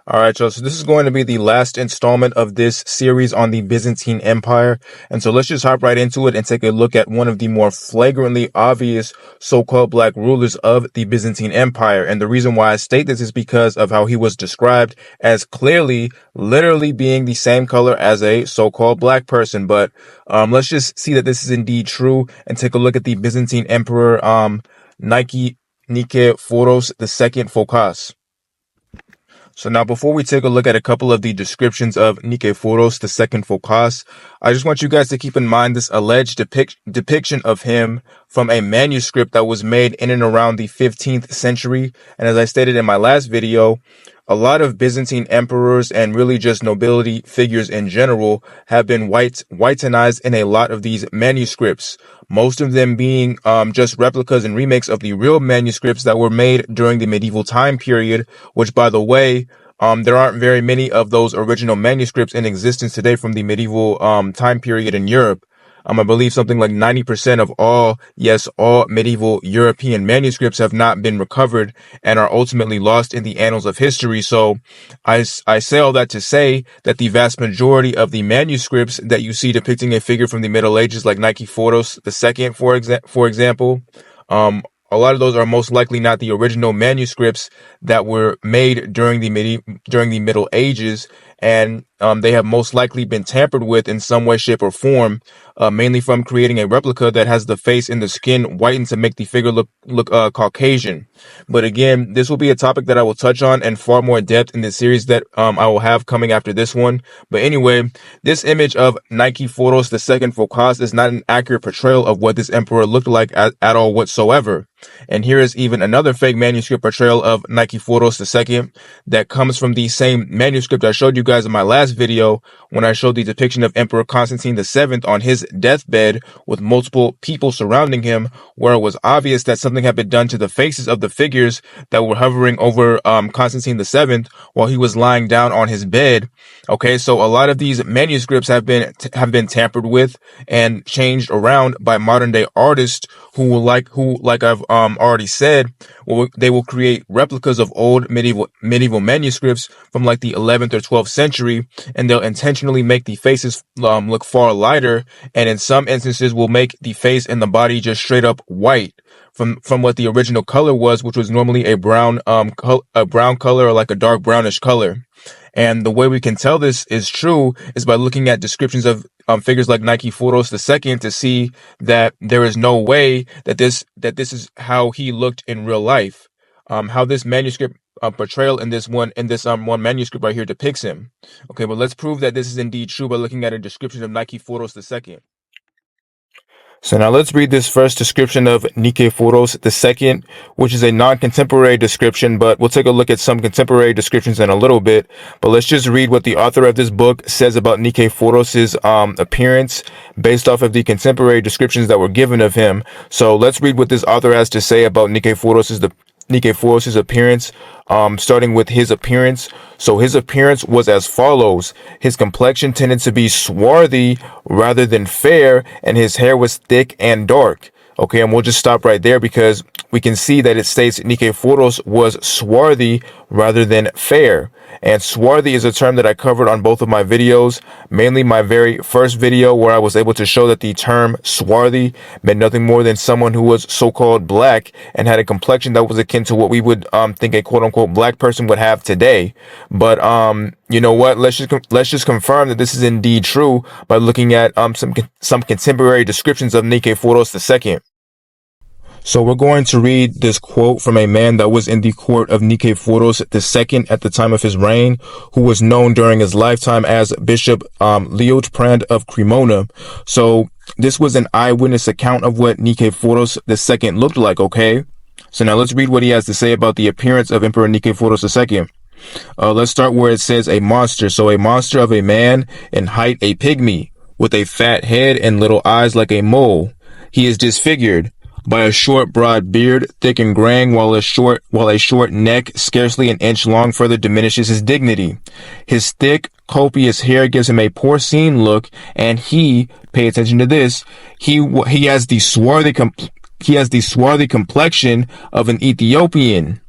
All right, y'all. So this is going to be the last installment of this series on the Byzantine Empire. And so let's just hop right into it and take a look at one of the more flagrantly obvious so-called black rulers of the Byzantine Empire. And the reason why I state this is because of how he was described as clearly, literally being the same color as a so-called black person. But let's just see that this is indeed true and take a look at the Byzantine Emperor Nikephoros II Phocas. So now before we take a look at a couple of the descriptions of Nikephoros II Phocas, I just want you guys to keep in mind this alleged depiction of him from a manuscript that was made in and around the 15th century. And as I stated in my last video, a lot of Byzantine emperors and really just nobility figures in general have been whitenized in a lot of these manuscripts. Most of them being just replicas and remakes of the real manuscripts that were made during the medieval time period, which, by the way, there aren't very many of those original manuscripts in existence today from the medieval time period in Europe. I believe something like 90% of all medieval European manuscripts have not been recovered and are ultimately lost in the annals of history. So I say all that to say that the vast majority of the manuscripts that you see depicting a figure from the Middle Ages, like Nikephoros II, for example, a lot of those are most likely not the original manuscripts that were made during the Middle Ages, and they have most likely been tampered with in some way, shape, or form, mainly from creating a replica that has the face and the skin whitened to make the figure look Caucasian. But again, this will be a topic that I will touch on in far more depth in the series that I will have coming after this one. But anyway, this image of Nikephoros II Phocas is not an accurate portrayal of what this emperor looked like at all whatsoever. And here is even another fake manuscript portrayal of Nikephoros II that comes from the same manuscript I showed you guys in my last video when I showed the depiction of Emperor Constantine VII on his deathbed with multiple people surrounding him, where it was obvious that something had been done to the faces of the figures that were hovering over Constantine VII while he was lying down on his bed. Okay, so a lot of these manuscripts have been tampered with and changed around by modern day artists who like I've already said, they will create replicas of old medieval manuscripts from like the 11th or 12th century, and they'll intentionally make the faces look far lighter, and in some instances will make the face and the body just straight up white from what the original color was, which was normally a brown color or like a dark brownish color. And the way we can tell this is true is by looking at descriptions of figures like Nikephoros II to see that there is no way that this is how he looked in real life. How this manuscript portrayal in this one manuscript right here depicts him. Okay, but let's prove that this is indeed true by looking at a description of Nikephoros II. So now let's read this first description of Nikephoros II, which is a non-contemporary description, but we'll take a look at some contemporary descriptions in a little bit. But let's just read what the author of this book says about Nikephoros' appearance based off of the contemporary descriptions that were given of him. So let's read what this author has to say about Nikephoros' appearance, starting with his appearance. So his appearance was as follows. His complexion tended to be swarthy rather than fair, and his hair was thick and dark. Okay, and we'll just stop right there because we can see that it states Nikephoros was swarthy rather than fair. And swarthy is a term that I covered on both of my videos, mainly my very first video where I was able to show that the term swarthy meant nothing more than someone who was so-called black and had a complexion that was akin to what we would think a quote-unquote black person would have today. But you know what? Let's just confirm that this is indeed true by looking at some contemporary descriptions of Nikephoros II. So we're going to read this quote from a man that was in the court of Nikephoros II at the time of his reign, who was known during his lifetime as Bishop Liutprand of Cremona. So this was an eyewitness account of what Nikephoros II looked like, okay? So now let's read what he has to say about the appearance of Emperor Nikephoros II. Let's start where it says a monster. So a monster of a man, in height a pygmy, with a fat head and little eyes like a mole. He is disfigured by a short, broad beard, thick and graying, while a short neck, scarcely an inch long, further diminishes his dignity. His thick, copious hair gives him a porcine look, and pay attention to this, he has the swarthy complexion of an Ethiopian.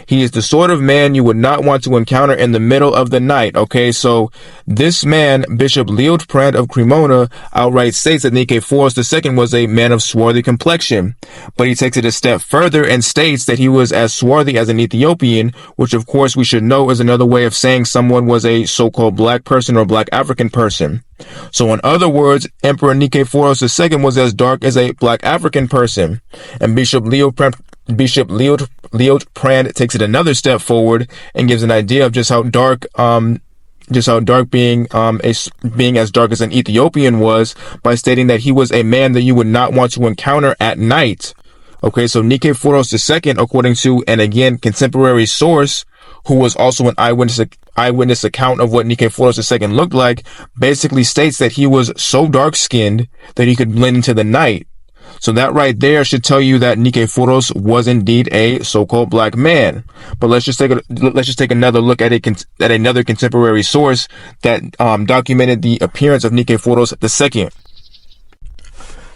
He is the sort of man you would not want to encounter in the middle of the night. Okay, so this man, Bishop Liutprand of Cremona, outright states that Nikephoros II was a man of swarthy complexion, but he takes it a step further and states that he was as swarthy as an Ethiopian, which of course we should know is another way of saying someone was a so-called black person or black African person. So in other words, Emperor Nikephoros II was as dark as a black African person, and Bishop Liutprand takes it another step forward and gives an idea of just how dark being as dark as an Ethiopian was, by stating that he was a man that you would not want to encounter at night. Okay, so Nikephoros II, according to an again contemporary source, who was also an eyewitness account of what Nikephoros II looked like, basically states that he was so dark-skinned that he could blend into the night. So that right there should tell you that Nikephoros was indeed a so-called black man. But let's just take another look at another contemporary source that documented the appearance of Nikephoros II.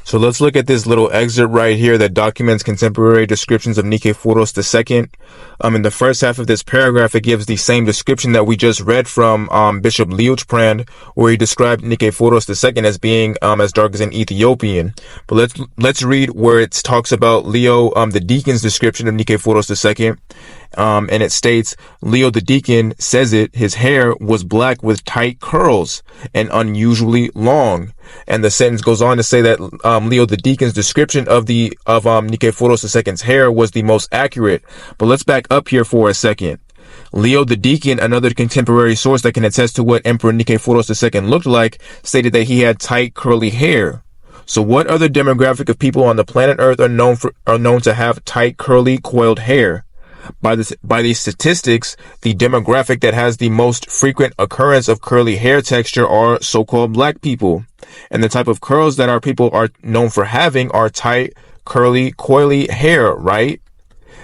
So let's look at this little excerpt right here that documents contemporary descriptions of Nikephoros II. In the first half of this paragraph, it gives the same description that we just read from Bishop Liutprand, where he described Nikephoros II as being as dark as an Ethiopian. But let's read where it talks about Leo the deacon's description of Nikephoros II. And it states, Leo the deacon says his hair was black with tight curls and unusually long. And the sentence goes on to say that Leo the deacon's description of Nikephoros II's hair was the most accurate. But let's back up here for a second. Leo the deacon, another contemporary source that can attest to what Emperor Nikephoros II looked like, stated that he had tight curly hair. So what other demographic of people on the planet Earth are known to have tight curly coiled hair? By these statistics, the demographic that has the most frequent occurrence of curly hair texture are so-called black people. And the type of curls that our people are known for having are tight, curly, coily hair, right?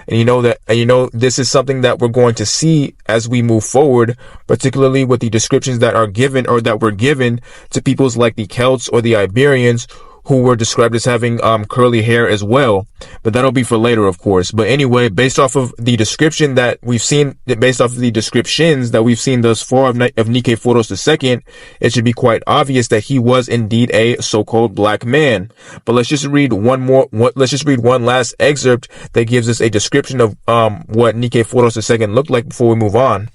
And you know this is something that we're going to see as we move forward, particularly with the descriptions that are given or that were given to peoples like the Celts or the Iberians, who were described as having curly hair as well. But that'll be for later, of course. But anyway, based off of the descriptions that we've seen thus far of Nikephoros II, it should be quite obvious that he was indeed a so-called black man. But let's just read one last excerpt that gives us a description of what Nikephoros II looked like before we move on.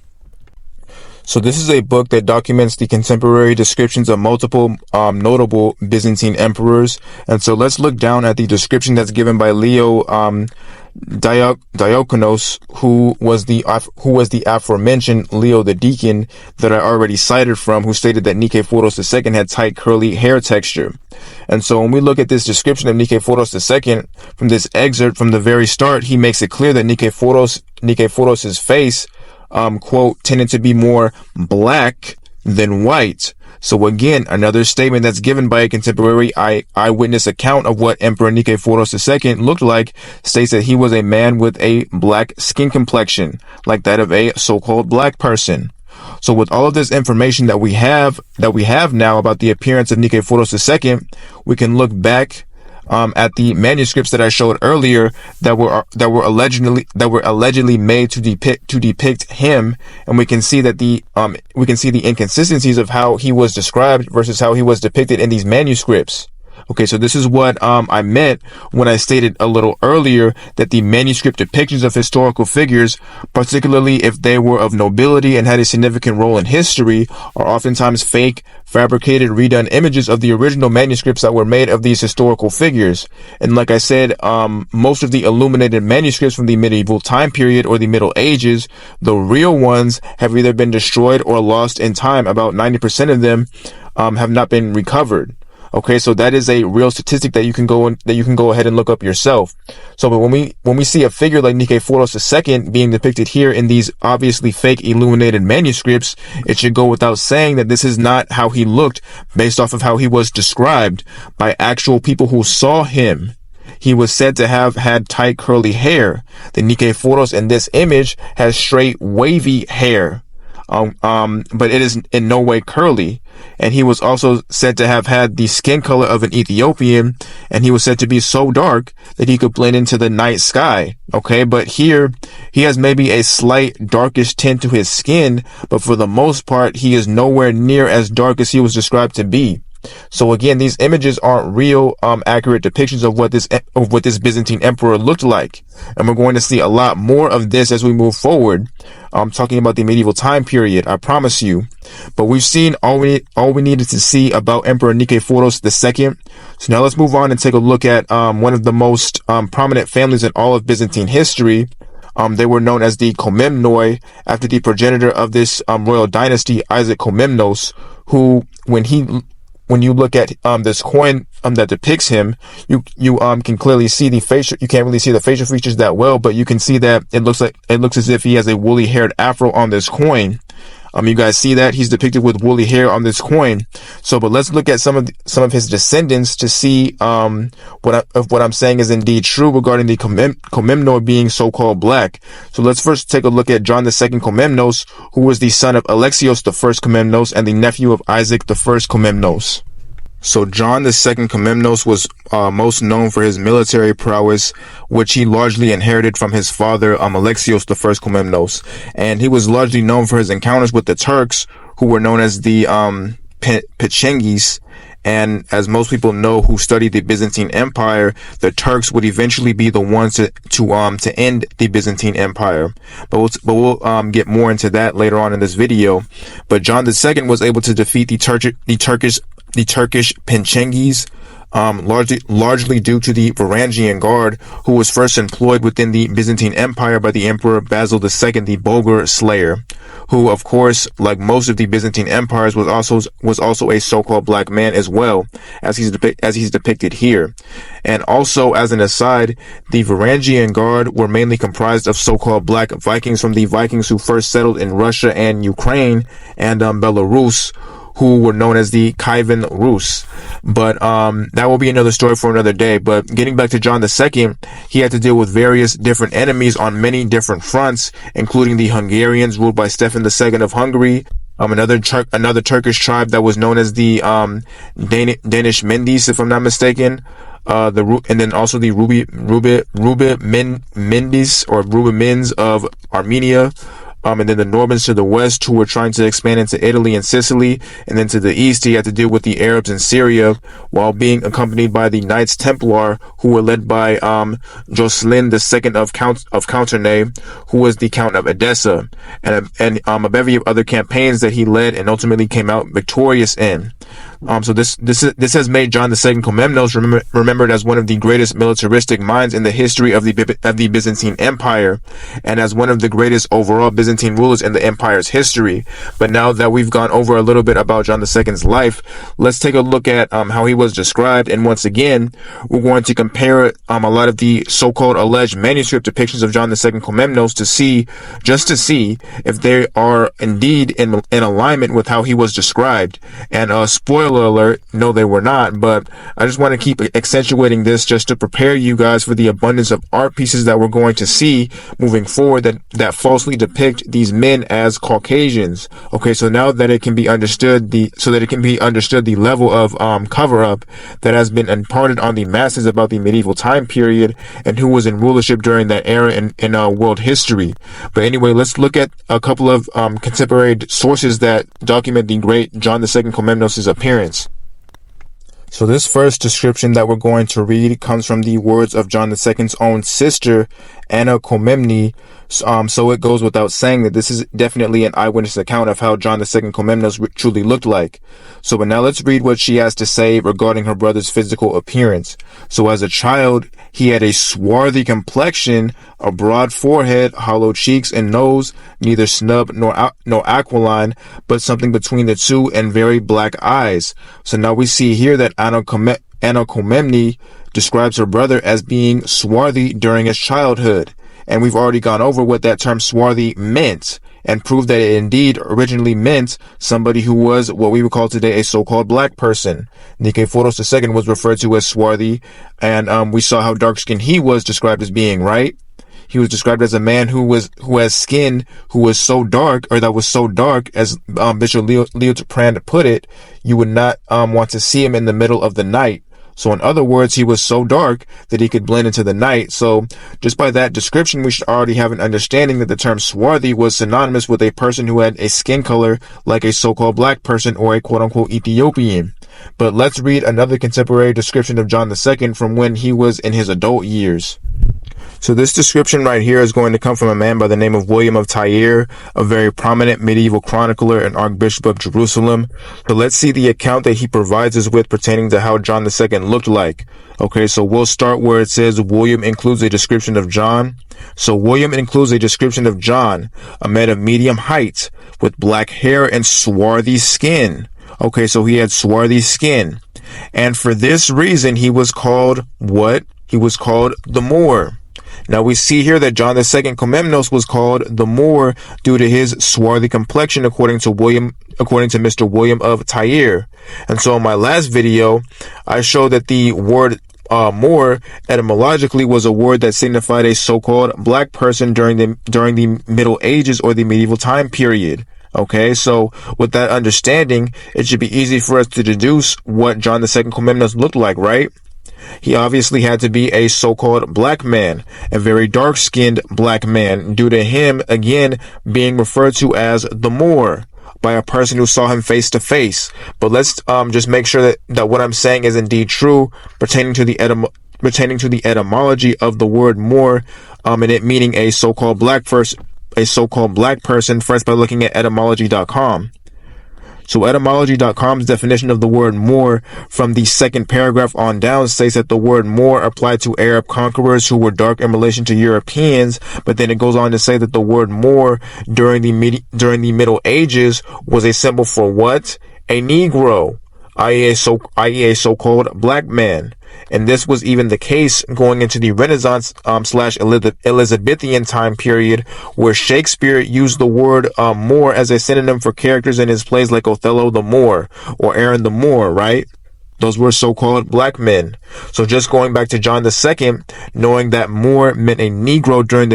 So this is a book that documents the contemporary descriptions of multiple notable Byzantine emperors. And so let's look down at the description that's given by Leo Diakonos, who was the aforementioned Leo the deacon that I already cited from, who stated that Nikephoros II had tight curly hair texture. And so when we look at this description of Nikephoros II from this excerpt from the very start, he makes it clear that Nikephoros' face quote, tended to be more black than white. So again, another statement that's given by a contemporary eyewitness account of what Emperor Nikephoros II looked like states that he was a man with a black skin complexion, like that of a so-called black person. So with all of this information that we have now about the appearance of Nikephoros II, we can look back at the manuscripts that I showed earlier that were allegedly made to depict him, and we can see that the inconsistencies of how he was described versus how he was depicted in these manuscripts. Okay, so this is what I meant when I stated a little earlier that the manuscript depictions of historical figures, particularly if they were of nobility and had a significant role in history, are oftentimes fake, fabricated, redone images of the original manuscripts that were made of these historical figures. And like I said, most of the illuminated manuscripts from the medieval time period or the Middle Ages, the real ones, have either been destroyed or lost in time. About 90% of them have not been recovered. Okay, so that is a real statistic that you can go ahead and look up yourself. So, but when we see a figure like Nikephoros II being depicted here in these obviously fake illuminated manuscripts, it should go without saying that this is not how he looked based off of how he was described by actual people who saw him. He was said to have had tight curly hair. The Nikephoros in this image has straight wavy hair. but it is in no way curly. And he was also said to have had the skin color of an Ethiopian, and he was said to be so dark that he could blend into the night sky. Okay, but here he has maybe a slight darkish tint to his skin, but for the most part, he is nowhere near as dark as he was described to be. So again, these images aren't real, accurate depictions of what this Byzantine emperor looked like. And we're going to see a lot more of this as we move forward. Talking about the medieval time period, I promise you. But we've seen all we needed to see about Emperor Nikephoros II. So now let's move on and take a look at, one of the most, prominent families in all of Byzantine history. They were known as the Komnenoi, after the progenitor of this, royal dynasty, Isaac Komnenos, who, when you look at this coin that depicts him, you can clearly see the facial. You can't really see the facial features that well, but you can see that it looks as if he has a woolly haired afro on this coin. You guys see that he's depicted with woolly hair on this coin. So, but let's look at some of his descendants to see what I'm saying is indeed true regarding the Komnenoi being so-called black. So let's first take a look at John II Komnenos, who was the son of Alexios I Komnenos and the nephew of Isaac I Komnenos. So John II Komnenos was most known for his military prowess, which he largely inherited from his father, Alexios I Komnenos. And he was largely known for his encounters with the Turks, who were known as the Pechenghis. And as most people know who studied the Byzantine Empire, the Turks would eventually be the ones to end the Byzantine Empire. But we'll get more into that later on in this video. But John II was able to defeat the Turkish Pechenghis, largely due to the Varangian Guard, who was first employed within the Byzantine Empire by the Emperor Basil II, the Bulgar Slayer, who, of course, like most of the Byzantine empires, was also a so-called black man as well, as he's depicted here. And also, as an aside, the Varangian Guard were mainly comprised of so-called black Vikings from the Vikings who first settled in Russia and Ukraine and Belarus, who were known as the Kievan Rus. But that will be another story for another day. But getting back to John II, he had to deal with various different enemies on many different fronts, including the Hungarians ruled by Stephen II of Hungary, another Turkish tribe that was known as the Danish Mendes, if I'm not mistaken. And then also the Rubenmendes or Rubemins of Armenia. And then the Normans to the west, who were trying to expand into Italy and Sicily. And then to the east, he had to deal with the Arabs in Syria, while being accompanied by the Knights Templar, who were led by Jocelyn II of Countenay, who was the Count of Edessa, and a bevy of other campaigns that he led and ultimately came out victorious in. So this has made John II Komnenos remembered as one of the greatest militaristic minds in the history of the Byzantine Empire, and as one of the greatest overall Byzantine rulers in the empire's history. But now that we've gone over a little bit about John II's life, let's take a look at how he was described. And once again, we're going to compare a lot of the so-called alleged manuscript depictions of John II Komnenos to see if they are indeed in alignment with how he was described. And spoiler alert, no, they were not, but I just want to keep accentuating this just to prepare you guys for the abundance of art pieces that we're going to see moving forward that falsely depict these men as Caucasians. Okay, so now that it can be understood the level of cover up that has been imparted on the masses about the medieval time period and who was in rulership during that era in world history. But anyway, let's look at a couple of contemporary sources that document the great John II Komnenos' appearance. So this first description that we're going to read comes from the words of John II's own sister, Anna Komnene. So it goes without saying that this is definitely an eyewitness account of how John II Komnenos truly looked like. So but now let's read what she has to say regarding her brother's physical appearance. So as a child, he had a swarthy complexion, a broad forehead, hollow cheeks and nose, neither snub nor aquiline, but something between the two, and very black eyes. So now we see here that Anna Komnene describes her brother as being swarthy during his childhood. And we've already gone over what that term swarthy meant, and proved that it indeed originally meant somebody who was what we would call today a so-called black person. Nikephoros II was referred to as swarthy, and we saw how dark-skinned he was described as being, right? he was described as a man who has skin who was so dark, or that was so dark, as Bishop Leo Prand put it, you would not want to see him in the middle of the night. So in other words, he was so dark that he could blend into the night. So just by that description, we should already have an understanding that the term swarthy was synonymous with a person who had a skin color like a so-called black person or a quote-unquote Ethiopian. But let's read another contemporary description of John II from when he was in his adult years. So this description right here is going to come from a man by the name of William of Tyre, a very prominent medieval chronicler and Archbishop of Jerusalem. So let's see the account that he provides us with pertaining to how John II looked like. Okay, so we'll start where it says William includes a description of John. So William includes a description of John, a man of medium height, with black hair and swarthy skin. Okay, so he had swarthy skin. And for this reason, he was called what? He was called the Moor. Now we see here that John II Komnenos was called the Moor due to his swarthy complexion, according to Mr. William of Tyre. And so in my last video, I showed that the word Moor etymologically was a word that signified a so-called black person during the Middle Ages or the medieval time period. Okay, so with that understanding, it should be easy for us to deduce what John II Komnenos looked like, right? He obviously had to be a so-called black man, a very dark-skinned black man, due to him, again, being referred to as the Moor by a person who saw him face to face. But let's just make sure that what I'm saying is indeed true pertaining to the etymology of the word Moor, and it meaning a so-called black person, first by looking at etymology.com. So etymology.com's definition of the word Moor from the second paragraph on down states that the word Moor applied to Arab conquerors who were dark in relation to Europeans, but then it goes on to say that the word Moor during the Middle Ages was a symbol for what? A Negro, i.e. a so-called black man. And this was even the case going into the Renaissance / Elizabethan time period, where Shakespeare used the word Moor as a synonym for characters in his plays like Othello the Moor or Aaron the Moor, right? Those were so-called black men. So just going back to John II, knowing that Moor meant a Negro during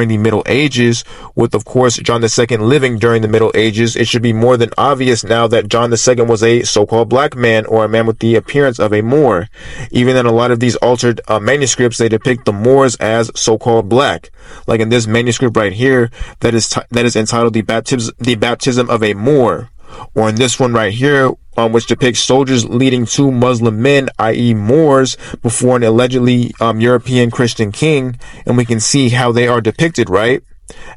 the Middle Ages, with of course John II living during the Middle Ages, it should be more than obvious now that John II was a so-called black man, or a man with the appearance of a Moor. Even in a lot of these altered manuscripts, they depict the Moors as so-called black. Like in this manuscript right here, that is entitled the Baptism of a Moor. Or in this one right here, which depicts soldiers leading two Muslim men, i.e. Moors, before an allegedly European Christian king, and we can see how they are depicted, right?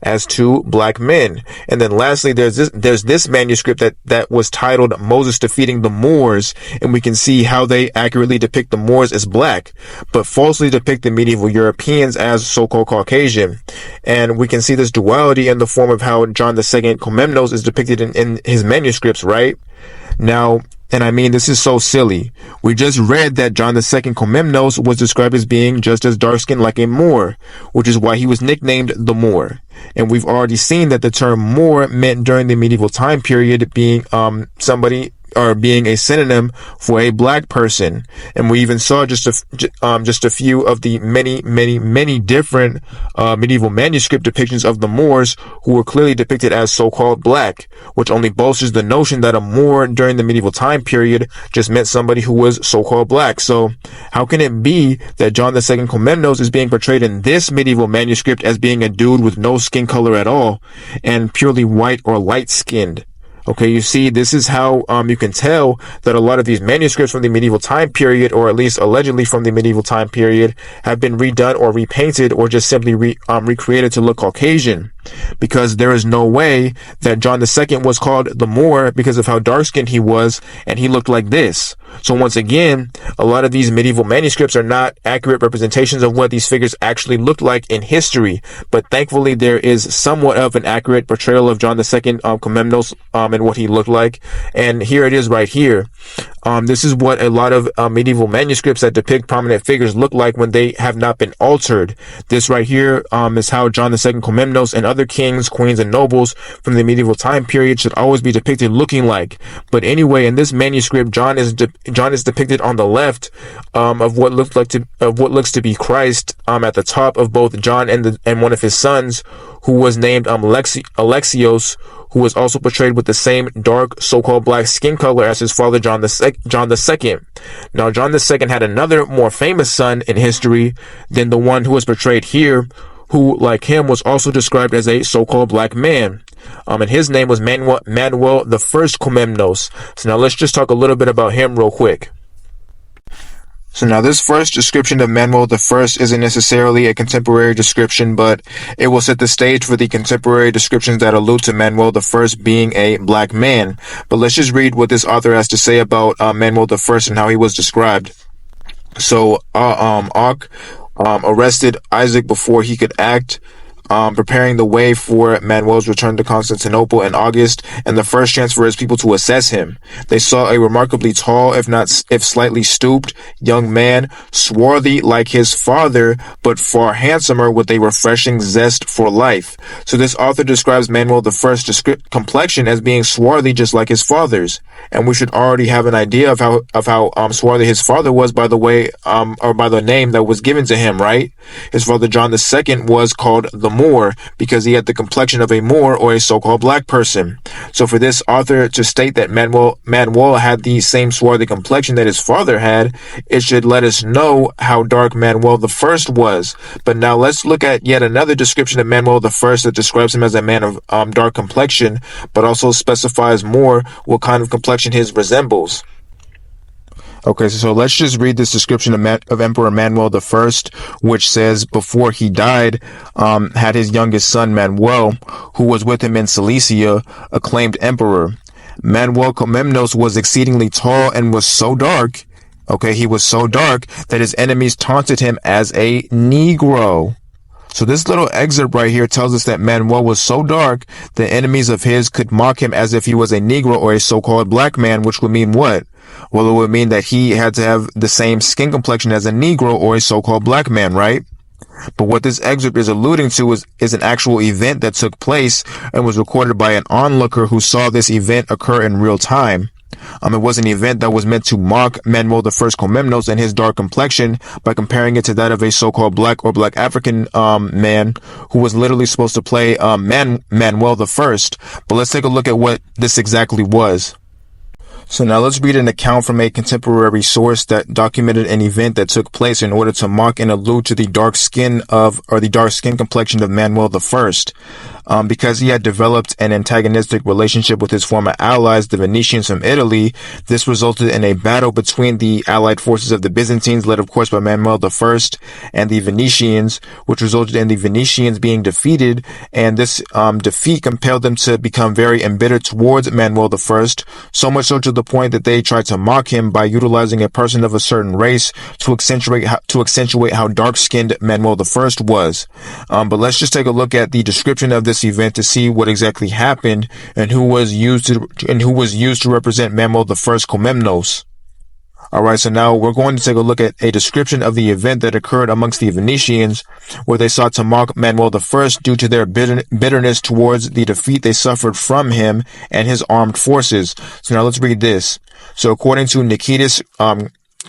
As two black men. And then lastly, there's this manuscript that was titled Moses Defeating the Moors, and we can see how they accurately depict the Moors as black, but falsely depict the medieval Europeans as so-called Caucasian. And we can see this duality in the form of how John II Komnenos is depicted in his manuscripts, right? Now, and I mean, this is so silly. We just read that John II Komnenos was described as being just as dark-skinned like a Moor, which is why he was nicknamed the Moor. And we've already seen that the term Moor meant during the medieval time period being somebody, or being a synonym for a black person. And we even saw just a few of the many different medieval manuscript depictions of the Moors, who were clearly depicted as so-called black, which only bolsters the notion that a Moor during the medieval time period just meant somebody who was so-called black. So how can it be that John II Komnenos is being portrayed in this medieval manuscript as being a dude with no skin color at all and purely white or light-skinned? Okay, you see, this is how you can tell that a lot of these manuscripts from the medieval time period, or at least allegedly from the medieval time period, have been redone or repainted or just simply recreated to look Caucasian. Because there is no way that John II was called the Moor because of how dark-skinned he was, and he looked like this. So once again, a lot of these medieval manuscripts are not accurate representations of what these figures actually looked like in history. But thankfully, there is somewhat of an accurate portrayal of John II Komnenos and what he looked like. And here it is right here. This is what a lot of medieval manuscripts that depict prominent figures look like when they have not been altered. This right here is how John II Komnenos and other kings, queens, and nobles from the medieval time period should always be depicted looking like. But anyway, in this manuscript, John is depicted on the left of what looks to be Christ at the top of both John and one of his sons, who was named Alexios, who was also portrayed with the same dark, so-called black skin color as his father John II. Now, John II had another more famous son in history than the one who was portrayed here, who, like him, was also described as a so-called black man. And his name was Manuel I Komnenos. So now let's just talk a little bit about him real quick. So now this first description of Manuel I isn't necessarily a contemporary description, but it will set the stage for the contemporary descriptions that allude to Manuel I being a black man. But let's just read what this author has to say about Manuel I and how he was described. So Og arrested Isaac before he could act, preparing the way for Manuel's return to Constantinople in August, and the first chance for his people to assess him. They saw a remarkably tall, if slightly stooped, young man, swarthy like his father, but far handsomer, with a refreshing zest for life. So this author describes Manuel I's complexion as being swarthy just like his father's, and we should already have an idea of how swarthy his father was by the way, or by the name that was given to him, right? His father John II was called the Moor because he had the complexion of a Moor, or a so-called black person. So for this author to state that Manuel had the same swarthy complexion that his father had, it should let us know how dark Manuel I was. But now let's look at yet another description of Manuel I that describes him as a man of dark complexion, but also specifies more what kind of complexion his resembles. Okay, so let's just read this description of Emperor Manuel I, which says, before he died, had his youngest son Manuel, who was with him in Cilicia, acclaimed emperor. Manuel Komnenos was exceedingly tall and was so dark, he was so dark that his enemies taunted him as a Negro. So this little excerpt right here tells us that Manuel was so dark that enemies of his could mock him as if he was a Negro or a so-called black man, which would mean what? Well, it would mean that he had to have the same skin complexion as a Negro or a so-called black man, right? But what this excerpt is alluding to is an actual event that took place and was recorded by an onlooker who saw this event occur in real time. It was an event that was meant to mock Manuel I Komnenos and his dark complexion by comparing it to that of a so-called black or black African man who was literally supposed to play Manuel I. But let's take a look at what this exactly was. So now let's read an account from a contemporary source that documented an event that took place in order to mock and allude to the dark skin complexion of Manuel I. Because he had developed an antagonistic relationship with his former allies, the Venetians from Italy, this resulted in a battle between the allied forces of the Byzantines, led of course by Manuel I, and the Venetians, which resulted in the Venetians being defeated, and this defeat compelled them to become very embittered towards Manuel I, so much so to the point that they tried to mock him by utilizing a person of a certain race to accentuate how dark-skinned Manuel I was. But let's just take a look at the description of this event to see what exactly happened and who was used to represent Manuel I Komnenos. Alright, so now we're going to take a look at a description of the event that occurred amongst the Venetians, where they sought to mock Manuel I due to their bitterness towards the defeat they suffered from him and his armed forces. So now let's read this. So according to Nikitas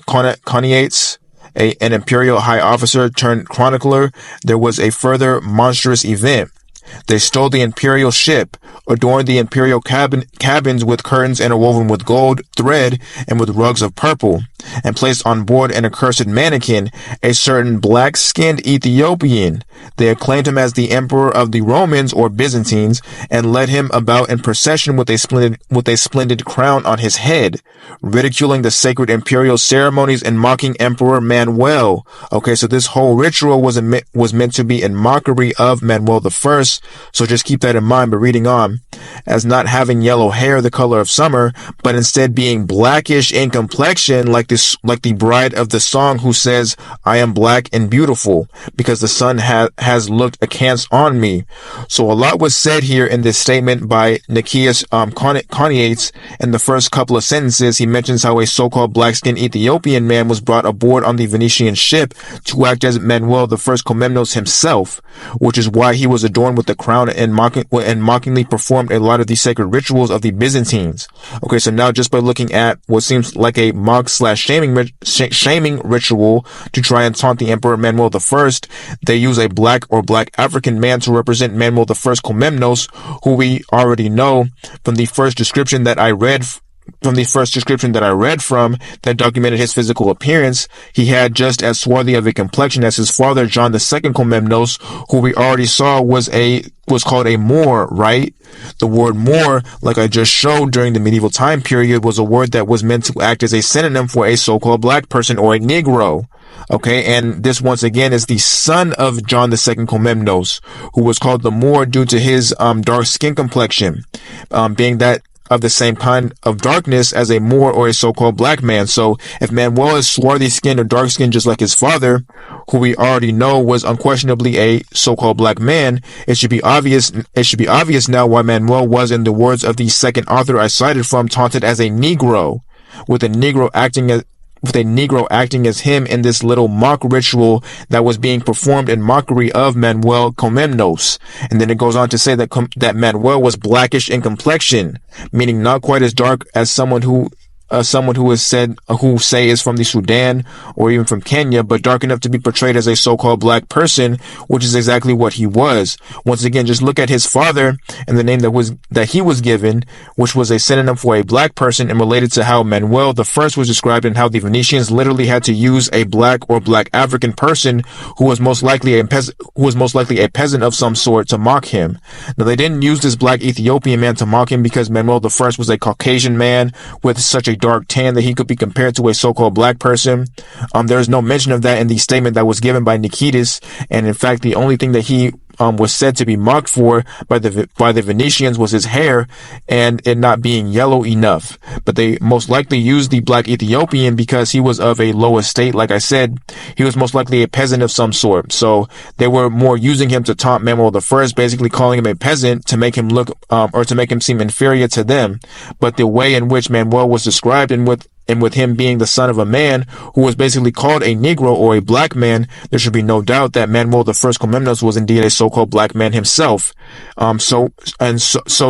Koniates, an imperial high officer turned chronicler, there was a further monstrous event. They stole the imperial ship, adorned the imperial cabins with curtains interwoven with gold thread and with rugs of purple, and placed on board an accursed mannequin, a certain black-skinned Ethiopian. They acclaimed him as the emperor of the Romans or Byzantines, and led him about in procession with a splendid crown on his head, ridiculing the sacred imperial ceremonies and mocking Emperor Manuel. Okay, so this whole ritual was meant to be in mockery of Manuel I. So just keep that in mind. But reading on, as not having yellow hair, the color of summer, but instead being blackish in complexion, like the bride of the song who says, "I am black and beautiful, because the sun has looked askance on me." So a lot was said here in this statement by Nikias Koniates. In the first couple of sentences, he mentions how a so-called black-skinned Ethiopian man was brought aboard on the Venetian ship to act as Manuel I Komnenos himself, which is why he was adorned with with the crown and mockingly performed a lot of the sacred rituals of the Byzantines. Okay, so now just by looking at what seems like a mock/shaming ritual to try and taunt the Emperor Manuel I, they use a black or black African man to represent Manuel I Komnenos, who we already know from the first description that I read from that documented his physical appearance. He had just as swarthy of a complexion as his father, John II Komnenos, who we already saw was called a Moor, right? The word Moor, like I just showed during the medieval time period, was a word that was meant to act as a synonym for a so-called black person or a Negro. Okay, and this once again is the son of John II Komnenos, who was called the Moor due to his dark skin complexion, being that of the same kind of darkness as a Moor or a so-called black man. So if Manuel is swarthy skinned or dark skinned just like his father, who we already know was unquestionably a so-called black man, it should be obvious now why Manuel was, in the words of the second author I cited from, taunted as a Negro, with a Negro acting as him in this little mock ritual that was being performed in mockery of Manuel Komnenos. And then it goes on to say that Manuel was blackish in complexion, meaning not quite as dark as someone who is from the Sudan or even from Kenya, but dark enough to be portrayed as a so-called black person, which is exactly what he was. Once again, just look at his father and the name that he was given, which was a synonym for a black person, and related to how Manuel I was described and how the Venetians literally had to use a black or black African person who was most likely a peasant of some sort to mock him. Now, they didn't use this black Ethiopian man to mock him because Manuel I was a Caucasian man with such a dark tan that he could be compared to a so-called black person. There's no mention of that in the statement that was given by Nicetas, and in fact, the only thing that he was said to be mocked for by the Venetians was his hair and it not being yellow enough. But they most likely used the black Ethiopian because he was of a low estate. Like I said, he was most likely a peasant of some sort. So they were more using him to taunt Manuel I, basically calling him a peasant to make him look, or to make him seem inferior to them. But the way in which Manuel was described, and with him being the son of a man who was basically called a Negro or a black man, there should be no doubt that Manuel I Komnenos was indeed a so-called black man himself. So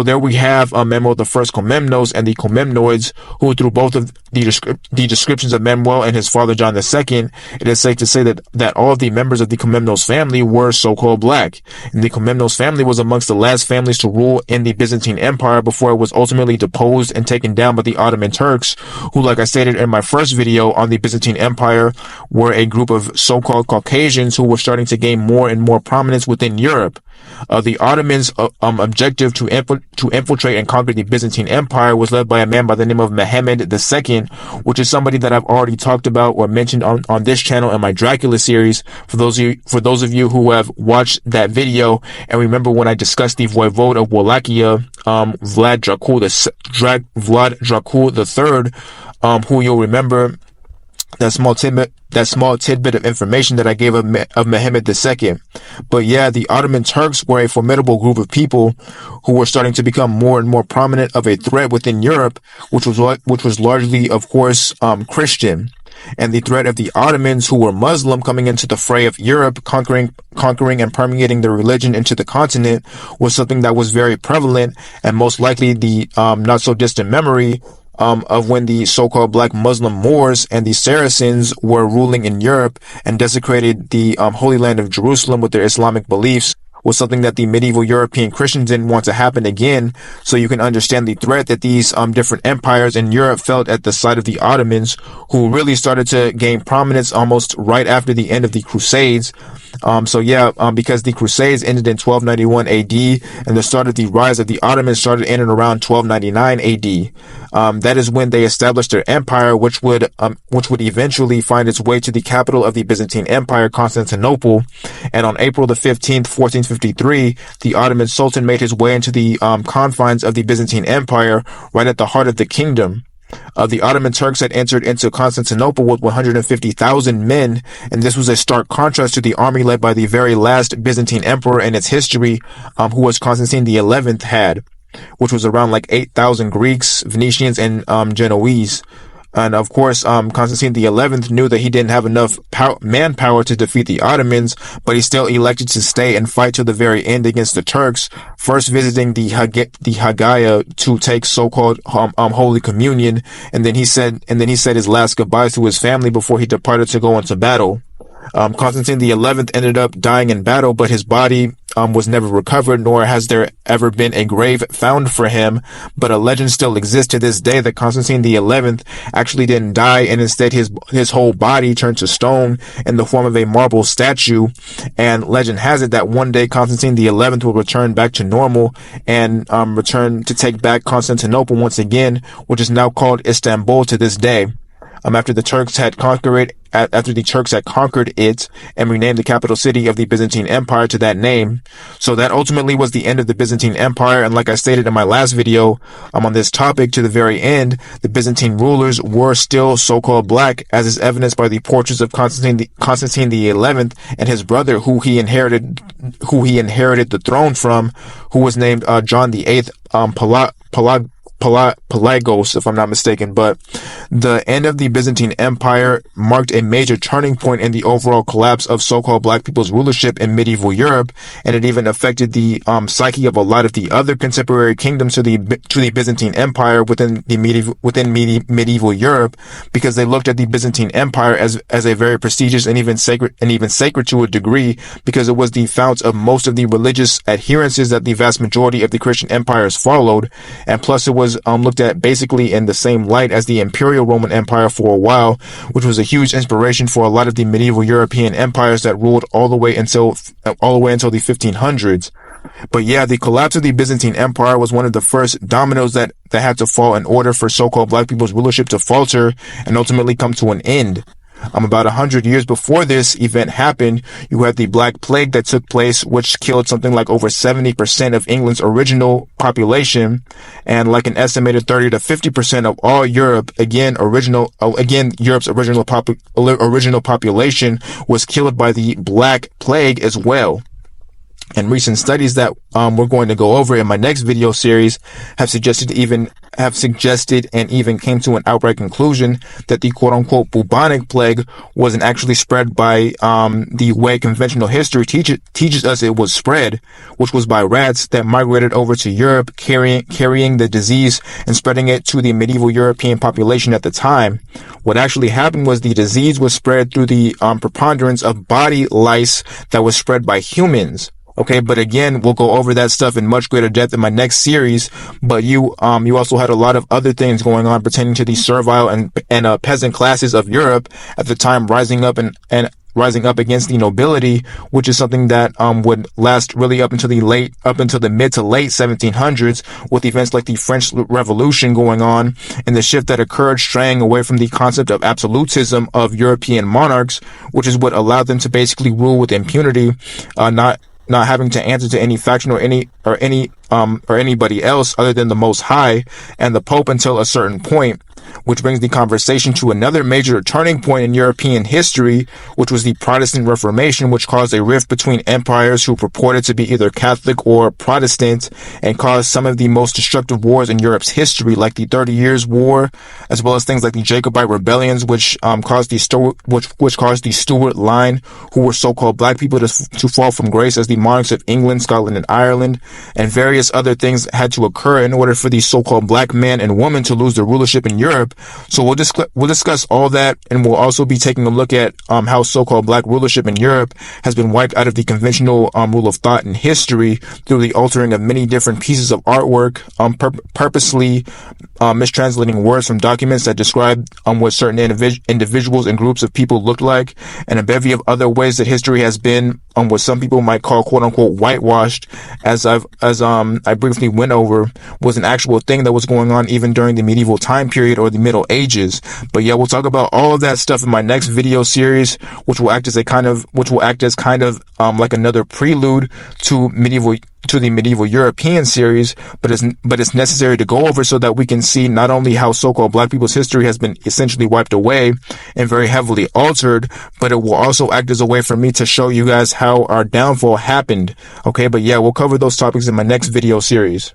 there we have Manuel I Komnenos and the Komnenoids, who through both of the descriptions of Manuel and his father John II, it is safe to say that all of the members of the Komnenos family were so-called black. And the Komnenos family was amongst the last families to rule in the Byzantine Empire before it was ultimately deposed and taken down by the Ottoman Turks, who, like I stated in my first video on the Byzantine Empire, were a group of so-called Caucasians who were starting to gain more and more prominence within Europe. The Ottomans' objective to infiltrate and conquer the Byzantine Empire was led by a man by the name of Mehmed II, which is somebody that I've already talked about or mentioned on this channel in my Dracula series. For those of you who have watched that video and remember when I discussed the Voivode of Wallachia, Vlad Dracul III, who you'll remember that small tidbit of information that I gave of Mehmed II. But yeah, the Ottoman Turks were a formidable group of people who were starting to become more and more prominent of a threat within Europe, which was largely, of course, Christian. And the threat of the Ottomans, who were Muslim, coming into the fray of Europe, conquering and permeating their religion into the continent, was something that was very prevalent, and most likely the not so distant memory of when the so-called black Muslim Moors and the Saracens were ruling in Europe and desecrated the Holy Land of Jerusalem with their Islamic beliefs, was something that the medieval European Christians didn't want to happen again. So you can understand the threat that these different empires in Europe felt at the sight of the Ottomans, who really started to gain prominence almost right after the end of the Crusades. Because the Crusades ended in 1291 AD, and the start of the rise of the Ottomans started in and around 1299 AD. That is when they established their empire, which would eventually find its way to the capital of the Byzantine Empire, Constantinople. And on April the 15th, 1453, the Ottoman Sultan made his way into the confines of the Byzantine Empire, right at the heart of the kingdom. The Ottoman Turks had entered into Constantinople with 150,000 men, and this was a stark contrast to the army led by the very last Byzantine emperor in its history, who was Constantine XI had, which was around like 8,000 Greeks, Venetians, and Genoese. And of course, Constantine the 11th knew that he didn't have enough manpower to defeat the Ottomans, but he still elected to stay and fight to the very end against the Turks, first visiting the Hagia to take so-called Holy Communion, and then he said his last goodbyes to his family before he departed to go into battle. Constantine the 11th ended up dying in battle, but his body was never recovered, nor has there ever been a grave found for him. But a legend still exists to this day that Constantine the 11th actually didn't die, and instead his whole body turned to stone in the form of a marble statue. And legend has it that one day Constantine the 11th will return back to normal and return to take back Constantinople once again, which is now called Istanbul to this day. After the Turks had conquered it and renamed the capital city of the Byzantine Empire to that name. So that ultimately was the end of the Byzantine Empire. And like I stated in my last video, on this topic, to the very end, the Byzantine rulers were still so-called black, as is evidenced by the portraits of Constantine the 11th and his brother, who he inherited the throne from, who was named John the 8th, Pelagos, if I'm not mistaken. But the end of the Byzantine Empire marked a major turning point in the overall collapse of so-called black people's rulership in medieval Europe, and it even affected the psyche of a lot of the other contemporary kingdoms to the Byzantine Empire within medieval Europe, because they looked at the Byzantine Empire as a very prestigious and even sacred to a degree, because it was the fount of most of the religious adherences that the vast majority of the Christian empires followed, and plus it was looked at basically in the same light as the Imperial Roman Empire for a while, which was a huge inspiration for a lot of the medieval European empires that ruled all the way until the 1500s. But yeah, the collapse of the Byzantine Empire was one of the first dominoes that had to fall in order for so-called black people's rulership to falter and ultimately come to an end. About 100 years before this event happened, you had the Black Plague that took place, which killed something like over 70% of England's original population, and like an estimated 30 to 50% of all Europe, Europe's original population was killed by the Black Plague as well. And recent studies that we're going to go over in my next video series have suggested and even came to an outright conclusion that the quote-unquote bubonic plague wasn't actually spread by the way conventional history teaches us it was spread, which was by rats that migrated over to Europe, carrying the disease and spreading it to the medieval European population at the time. What actually happened was the disease was spread through the preponderance of body lice that was spread by humans. Okay, but again, we'll go over that stuff in much greater depth in my next series. But you also had a lot of other things going on pertaining to the servile and peasant classes of Europe at the time, rising up against the nobility, which is something that would last really up until the mid to late 1700s, with events like the French Revolution going on and the shift that occurred, straying away from the concept of absolutism of European monarchs, which is what allowed them to basically rule with impunity, not having to answer to any faction or anybody else other than the Most High and the Pope until a certain point. Which brings the conversation to another major turning point in European history, which was the Protestant Reformation, which caused a rift between empires who purported to be either Catholic or Protestant, and caused some of the most destructive wars in Europe's history, like the 30 Years' War, as well as things like the Jacobite rebellions, which caused the Stuart line, who were so-called black people, to fall from grace as the monarchs of England, Scotland, and Ireland, and various other things had to occur in order for the so-called black man and woman to lose their rulership in Europe. So we'll discuss all that, and we'll also be taking a look at how so-called black rulership in Europe has been wiped out of the conventional rule of thought in history through the altering of many different pieces of artwork, purposely mistranslating words from documents that describe what certain individuals and groups of people looked like, and a bevy of other ways that history has been what some people might call quote-unquote whitewashed, as I briefly went over, was an actual thing that was going on even during the medieval time period or the Middle Ages. But yeah, we'll talk about all of that stuff in my next video series, which will act as kind of like another prelude to the medieval European series, but it's necessary to go over so that we can see not only how so-called black people's history has been essentially wiped away and very heavily altered, but it will also act as a way for me to show you guys how our downfall happened. Okay, but yeah, we'll cover those topics in my next video series.